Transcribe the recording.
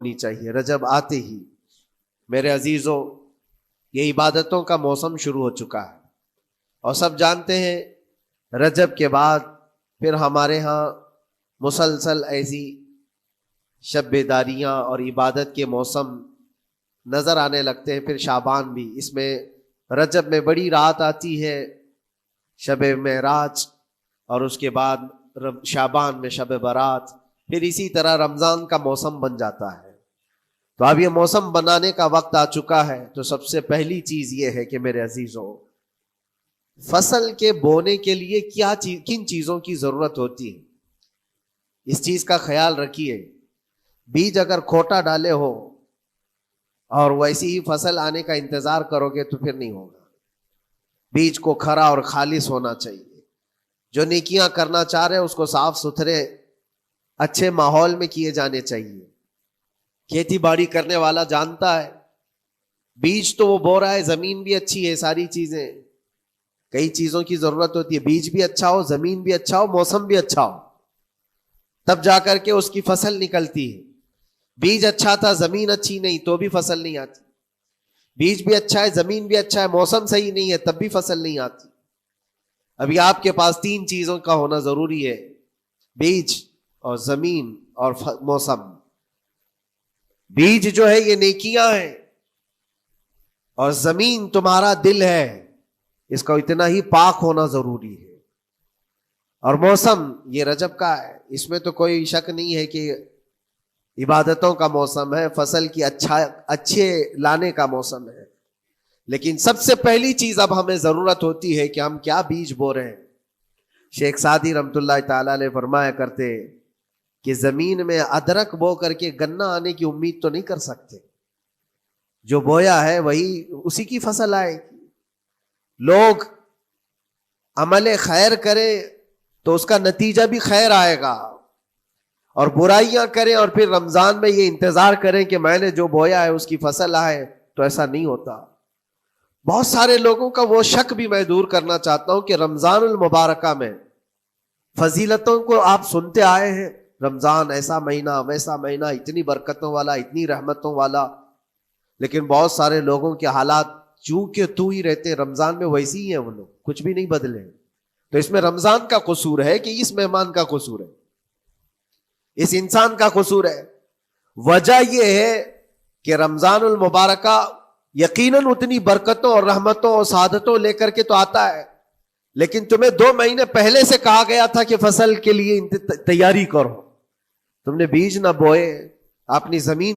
ہونی چاہیے رجب آتے ہی۔ میرے عزیزوں، یہ عبادتوں کا موسم شروع ہو چکا ہے، اور سب جانتے ہیں رجب کے بعد پھر ہمارے ہاں مسلسل ایسی شب بیداریاں اور عبادت کے موسم نظر آنے لگتے ہیں۔ پھر شعبان بھی، اس میں رجب میں بڑی رات آتی ہے، شب معراج، اور اس کے بعد شعبان میں شب برات، پھر اسی طرح رمضان کا موسم بن جاتا ہے۔ تو اب یہ موسم بنانے کا وقت آ چکا ہے، تو سب سے پہلی چیز یہ ہے کہ میرے عزیزوں، فصل کے بونے کے لیے کن چیزوں کی ضرورت ہوتی ہے، اس چیز کا خیال رکھیے۔ بیج اگر کھوٹا ڈالے ہو اور ویسی ہی فصل آنے کا انتظار کرو گے تو پھر نہیں ہوگا۔ بیج کو کھرا اور خالص ہونا چاہیے۔ جو نیکیاں کرنا چاہ رہے ہیں اس کو صاف ستھرے اچھے ماحول میں کیے جانے چاہیے۔ کھیتی باڑی کرنے والا جانتا ہے، بیج تو وہ بو رہا ہے، زمین بھی اچھی ہے، ساری چیزیں، کئی چیزوں کی ضرورت ہوتی ہے، بیج بھی اچھا ہو، زمین بھی اچھا ہو، موسم بھی اچھا ہو، تب جا کر کے اس کی فصل نکلتی ہے۔ بیج اچھا تھا، زمین اچھی نہیں تو بھی فصل نہیں آتی۔ بیج بھی اچھا ہے، زمین بھی اچھا ہے، موسم صحیح نہیں ہے تب بھی فصل نہیں آتی۔ ابھی آپ کے پاس تین چیزوں کا ہونا ضروری ہے، بیج اور زمین اور موسم۔ بیج جو ہے یہ نیکیاں ہیں، اور زمین تمہارا دل ہے، اس کا اتنا ہی پاک ہونا ضروری ہے۔ اور موسم یہ رجب کا ہے، اس میں تو کوئی شک نہیں ہے کہ عبادتوں کا موسم ہے، فصل کی اچھے لانے کا موسم ہے۔ لیکن سب سے پہلی چیز اب ہمیں ضرورت ہوتی ہے کہ ہم کیا بیج بو رہے ہیں۔ شیخ سعدی رحمت اللہ تعالی علیہ فرمایا کرتے کہ زمین میں ادرک بو کر کے گنا آنے کی امید تو نہیں کر سکتے، جو بویا ہے وہی اسی کی فصل آئے گی۔ لوگ عمل خیر کرے تو اس کا نتیجہ بھی خیر آئے گا، اور برائیاں کریں اور پھر رمضان میں یہ انتظار کریں کہ میں نے جو بویا ہے اس کی فصل آئے، تو ایسا نہیں ہوتا۔ بہت سارے لوگوں کا وہ شک بھی میں دور کرنا چاہتا ہوں کہ رمضان المبارکہ میں فضیلتوں کو آپ سنتے آئے ہیں، رمضان ایسا مہینہ، ویسا مہینہ، اتنی برکتوں والا، اتنی رحمتوں والا، لیکن بہت سارے لوگوں کے حالات چونکہ تو ہی رہتے ہیں، رمضان میں ویسے ہی ہیں، وہ لوگ کچھ بھی نہیں بدلے۔ تو اس میں رمضان کا قصور ہے کہ اس مہمان کا قصور ہے، اس انسان کا قصور ہے؟ وجہ یہ ہے کہ رمضان المبارکہ یقیناً اتنی برکتوں اور رحمتوں اور سعادتوں لے کر کے تو آتا ہے، لیکن تمہیں 2 مہینے پہلے سے کہا گیا تھا کہ فصل کے لیے تیاری کرو، تم نے بیج نہ بوئے، اپنی زمین